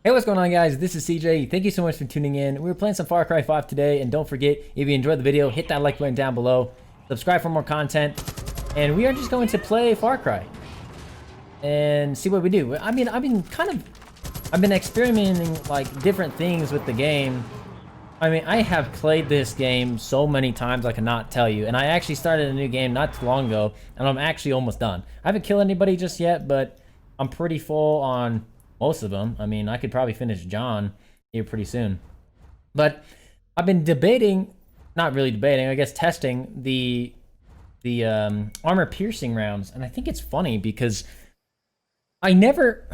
Hey, what's going on, guys? This is CJ. Thank you so much for tuning in. We were playing some Far Cry 5 today, and don't forget, if you enjoyed the video, hit that like button down below, subscribe for more content, and we are just going to play Far Cry and see what we do. I've been experimenting like different things with the game. I have played this game so many times I cannot tell you, and I actually started a new game not too long ago, and I'm actually almost done. I haven't killed anybody just yet, but I'm pretty full on most of them. I could probably finish John here pretty soon. But I've been debating, not really debating, I guess testing the armor piercing rounds. And I think it's funny because I never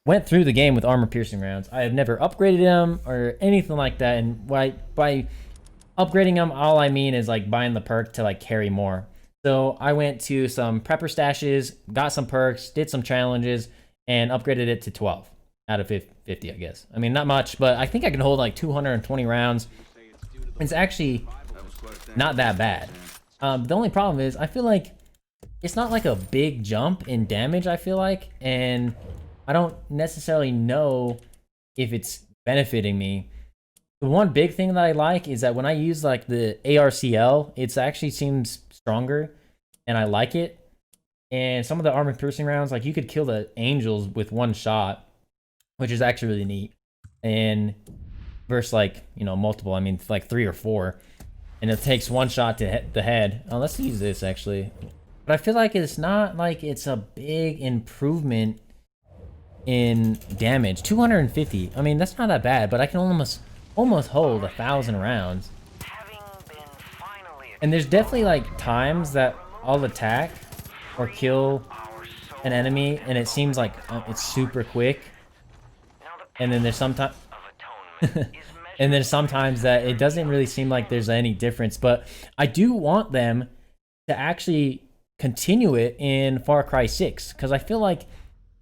went through the game with armor piercing rounds. I have never upgraded them or anything like that. And by upgrading them, all I mean is like buying the perk to like carry more. So I went to some prepper stashes, got some perks, did some challenges, and upgraded it to 12 out of 50, I guess. Not much, but I think I can hold like 220 rounds. It's actually not that bad. The only problem is I feel like it's not like a big jump in damage, I feel like, and I don't necessarily know if it's benefiting me. The one big thing that I like is that when I use like the ARCL, it actually seems stronger, and I like it. And some of the armor piercing rounds, like you could kill the angels with one shot, which is actually really neat. And versus like, multiple, like 3 or 4. And it takes one shot to hit the head. Oh, let's use this actually. But I feel like it's not like it's a big improvement in damage. 250. That's not that bad, but I can almost hold 1,000 rounds. And there's definitely like times that I'll attack or kill an enemy and it seems like it's super quick, and then there's sometimes that it doesn't really seem like there's any difference. But I do want them to actually continue it in Far Cry 6 because I feel like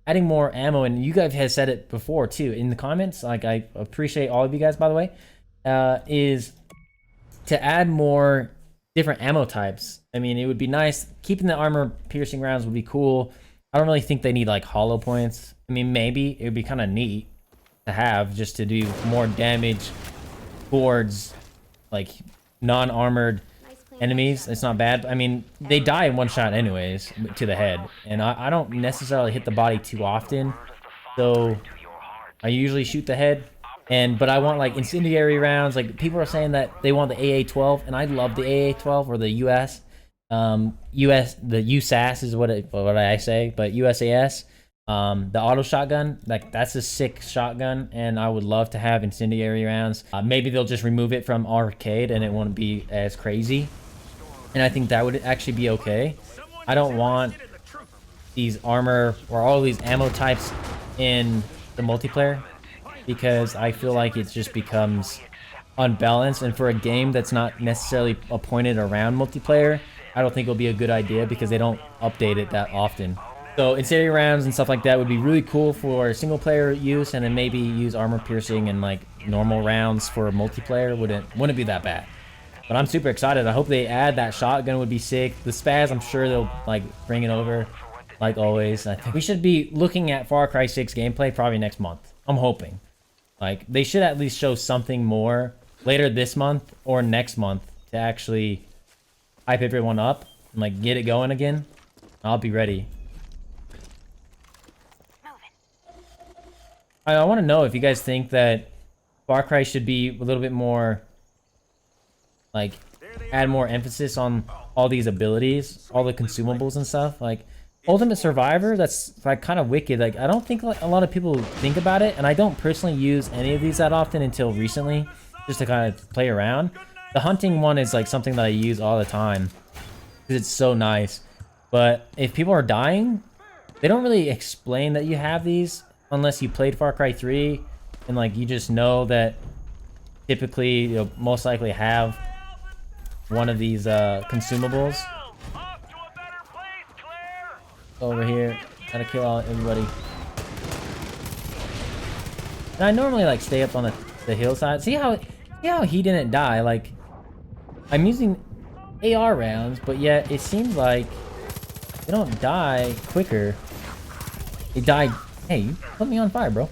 adding more ammo, and you guys have said it before too in the comments, like I appreciate all of you guys, by the way, is to add more different ammo types. It would be nice. Keeping the armor piercing rounds would be cool. I don't really think they need like hollow points. Maybe it would be kind of neat to have just to do more damage towards like non-armored enemies. It's not bad. They die in one shot anyways to the head, and I don't necessarily hit the body too often, so I usually shoot the head. But I want like incendiary rounds. Like people are saying that they want the AA-12, and I love the AA-12 or the the USAS is what I say, but USAS, the auto shotgun, like that's a sick shotgun, and I would love to have incendiary rounds. Maybe they'll just remove it from arcade and it won't be as crazy, and I think that would actually be okay. I don't want these armor or all these ammo types in the multiplayer, because I feel like it just becomes unbalanced, and for a game that's not necessarily appointed around multiplayer, I don't think it'll be a good idea because they don't update it that often. So incendiary rounds and stuff like that would be really cool for single player use, and then maybe use armor piercing and like normal rounds for multiplayer wouldn't be that bad. But I'm super excited. I hope they add that shotgun. Would be sick. The spaz, I'm sure they'll like bring it over like always. I think we should be looking at Far Cry 6 gameplay probably next month. I'm hoping. Like, they should at least show something more later this month or next month to actually hype everyone up and, like, get it going again. I'll be ready. I want to know if you guys think that Far Cry should be a little bit more, like, add more emphasis on all these abilities, all the consumables and stuff. Like, Ultimate Survivor, that's like kind of wicked. Like, I don't think like a lot of people think about it, and I don't personally use any of these that often until recently, just to kind of play around. The hunting one is like something that I use all the time because it's so nice. But if people are dying, they don't really explain that you have these unless you played Far Cry 3, and like you just know that typically you'll most likely have one of these consumables. Over here, gotta kill everybody. And I normally like stay up on the hillside. See how he didn't die? Like, I'm using AR rounds, but yet it seems like they don't die quicker. They die. Hey, you put me on fire, bro.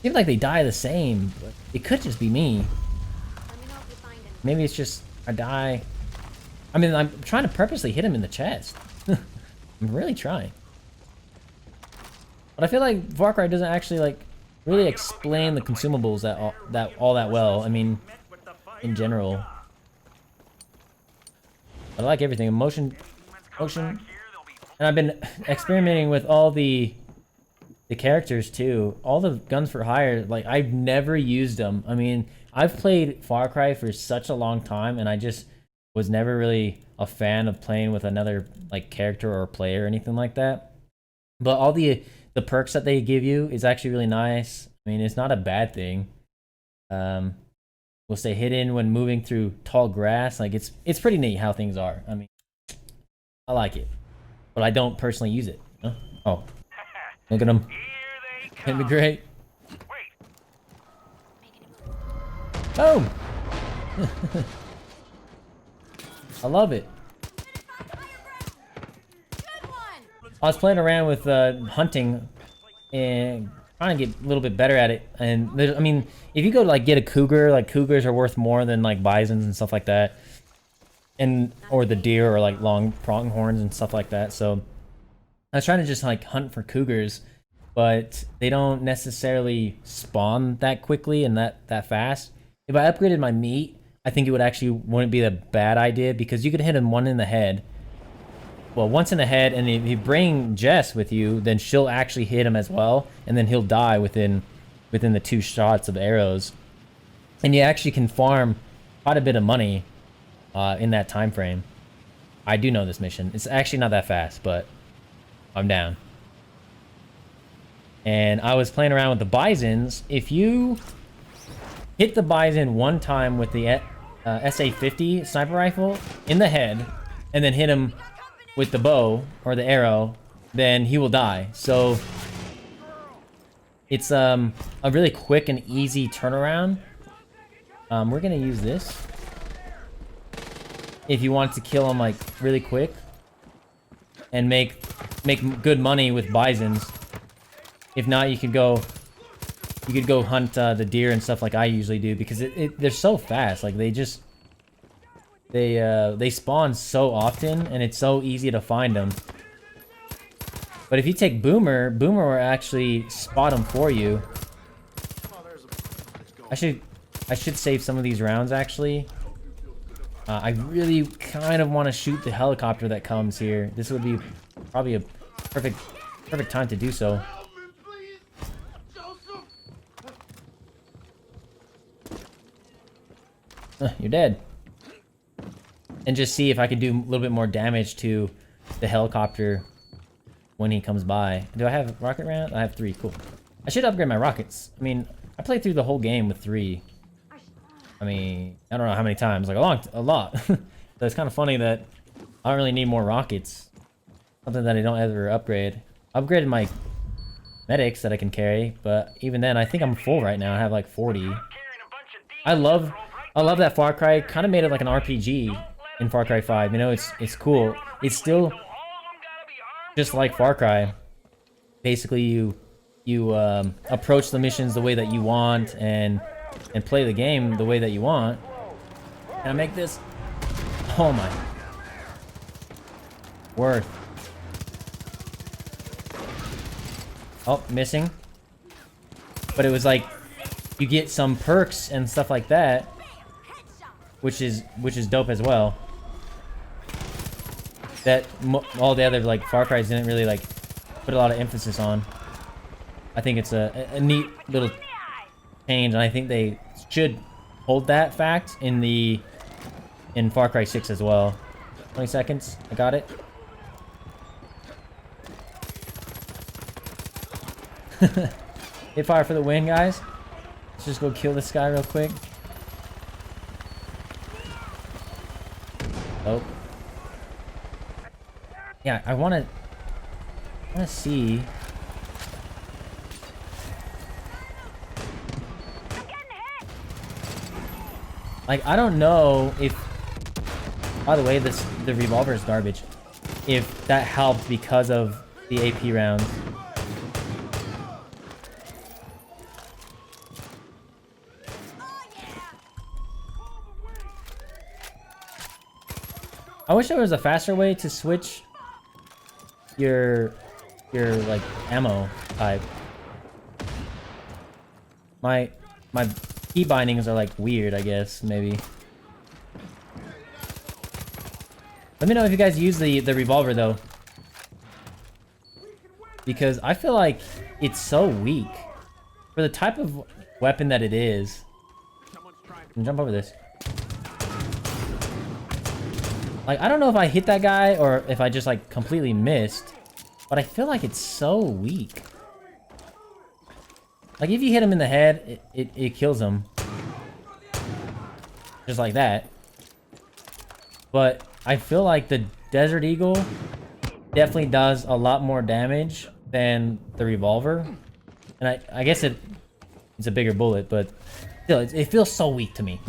Seems like they die the same, but it could just be me. Maybe it's just I die. I mean, I'm trying to purposely hit him in the chest. I'm really trying. But I feel like Far Cry doesn't actually like really explain the consumables all that well. I mean, in general. But I like everything. Motion. And I've been experimenting with all the characters too. All the guns for hire, like I've never used them. I mean, I've played Far Cry for such a long time, and I just was never really a fan of playing with another like character or player or anything like that. But all the perks that they give you is actually really nice. I mean, it's not a bad thing. We'll stay hidden when moving through tall grass. Like it's pretty neat how things are. I mean, I like it, but I don't personally use it. Huh? Oh, look at them. It'd be great. Boom! I love it. I was playing around with hunting and trying to get a little bit better at it. And I mean, if you go to like get a cougar, like cougars are worth more than like bisons and stuff like that, and or the deer or like long pronghorns and stuff like that. So I was trying to just like hunt for cougars, but they don't necessarily spawn that quickly and that fast. If I upgraded my meat, I think it would actually wouldn't be a bad idea, because you could hit him one in the head. Well, once in the head, and if you bring Jess with you, then she'll actually hit him as well, and then he'll die within the 2 shots of arrows. And you actually can farm quite a bit of money in that time frame. I do know this mission. It's actually not that fast, but I'm down. And I was playing around with the bisons. If you hit the bison one time with the SA-50 sniper rifle in the head, and then hit him with the bow or the arrow, then he will die. So it's a really quick and easy turnaround. We're gonna use this if you want to kill him like really quick and make good money with bisons. If not, you could go hunt the deer and stuff like I usually do, because they're so fast. Like they spawn so often, and it's so easy to find them. But if you take Boomer will actually spot them for you. I should save some of these rounds actually. I really kind of want to shoot the helicopter that comes here. This would be probably a perfect time to do so. You're dead. And just see if I can do a little bit more damage to the helicopter when he comes by. Do I have rocket round? I have 3. Cool. I should upgrade my rockets. I mean, I played through the whole game with 3. I mean, I don't know how many times. Like a lot. So it's kind of funny that I don't really need more rockets. Something that I don't ever upgrade. I upgraded my medics that I can carry, but even then, I think I'm full right now. I have like 40. I love that Far Cry kind of made it like an RPG in Far Cry 5. You know, it's cool. It's still just like Far Cry. Basically, you approach the missions the way that you want and play the game the way that you want. Can I make this? Oh my. Worth. Oh, missing. But it was like you get some perks and stuff like that, which is dope as well. That all the other like Far Cry's didn't really like put a lot of emphasis on. I think it's a neat little change, and I think they should hold that fact in Far Cry 6 as well. 20 seconds. I got it. Hit fire for the win, guys. Let's just go kill this guy real quick. Oh. Yeah, I wanna see. Like, I don't know if, by the way, the revolver is garbage. If that helped because of the AP rounds. I wish there was a faster way to switch your like ammo type. My key bindings are like weird, I guess, maybe. Let me know if you guys use the revolver though. Because I feel like it's so weak. For the type of weapon that it is. Jump over this. Like, I don't know if I hit that guy or if I just like completely missed. But I feel like it's so weak. Like, if you hit him in the head, it kills him. Just like that. But I feel like the Desert Eagle definitely does a lot more damage than the revolver. And I guess it's a bigger bullet, but still, it feels so weak to me.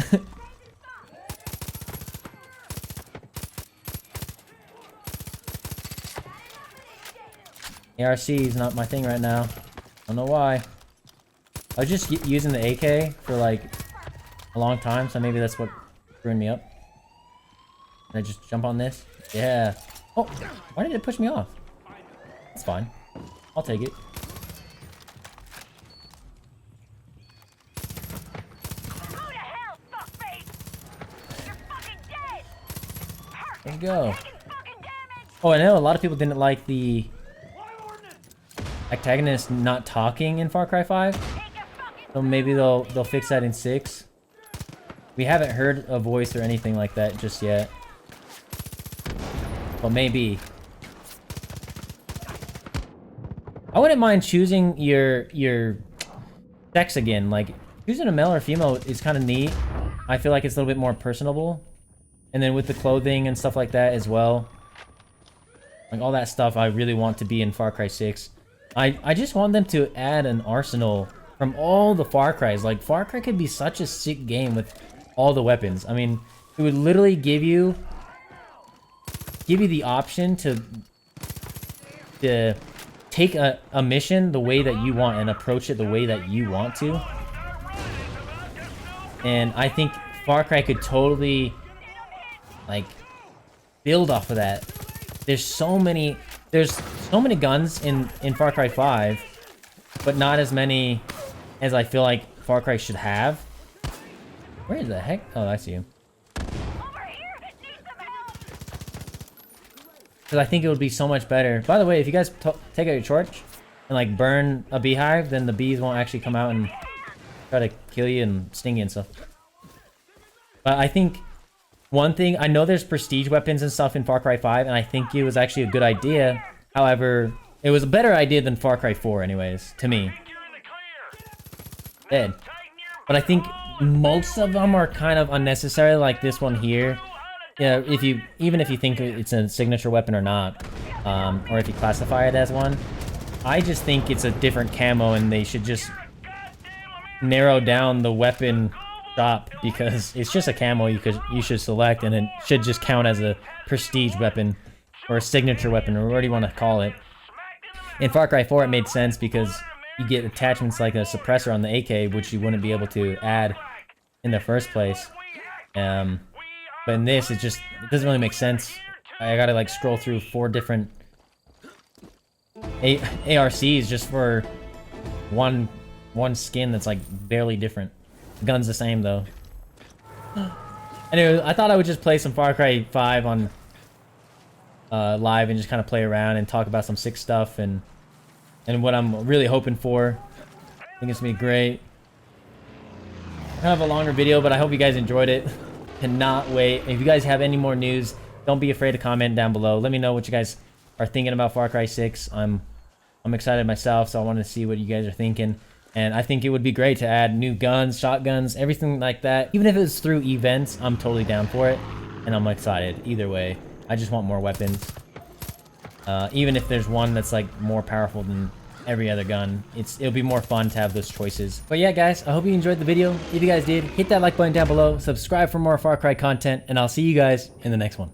ARC is not my thing right now. I don't know why. I was just using the AK for like a long time, so maybe that's what screwed me up. Can I just jump on this? Yeah. Oh, why did it push me off? It's fine. I'll take it. There you go. Oh, I know a lot of people didn't like the antagonist not talking in Far Cry 5. So maybe they'll fix that in 6. We haven't heard a voice or anything like that just yet. But maybe. I wouldn't mind choosing your sex again. Like, choosing a male or female is kind of neat. I feel like it's a little bit more personable. And then with the clothing and stuff like that as well. Like, all that stuff I really want to be in Far Cry 6. I just want them to add an arsenal from all the Far Cries. Like, Far Cry could be such a sick game with all the weapons. I mean, it would literally give you the option to take a mission the way that you want and approach it the way that you want to. And I think Far Cry could totally, like, build off of that. There's so many guns in Far Cry 5, but not as many as I feel like Far Cry should have. Where the heck? Oh, I see him. Because I think it would be so much better. By the way, if you guys take out your torch and like burn a beehive, then the bees won't actually come out and try to kill you and sting you and stuff. But I think one thing, I know there's prestige weapons and stuff in Far Cry 5, and I think it was actually a good idea. However, it was a better idea than Far Cry 4 anyways, to me. Dead. But I think most of them are kind of unnecessary, like this one here. Yeah, even if you think it's a signature weapon or not, or if you classify it as one, I just think it's a different camo and they should just narrow down the weapon shop, because it's just a camo you should select, and it should just count as a prestige weapon or a signature weapon, or whatever you want to call it. In Far Cry 4 it made sense because you get attachments like a suppressor on the AK, which you wouldn't be able to add in the first place. But in this, it doesn't really make sense. I gotta like scroll through 4 different ARCs just for one skin that's like barely different. The gun's the same though. Anyway, I thought I would just play some Far Cry 5 on live and just kind of play around and talk about some sick stuff and what I'm really hoping for. I think it's gonna be great. Kind of a longer video, but I hope you guys enjoyed it. Cannot wait. If you guys have any more news, don't be afraid to comment down below. Let me know what you guys are thinking about Far Cry 6. I'm excited myself, so I want to see what you guys are thinking. And I think it would be great to add new guns, shotguns, everything like that. Even if it's through events, I'm totally down for it. And I'm excited either way. I just want more weapons. Even if there's one that's like more powerful than every other gun, it'll be more fun to have those choices. But yeah, guys, I hope you enjoyed the video. If you guys did, hit that like button down below, subscribe for more Far Cry content, and I'll see you guys in the next one.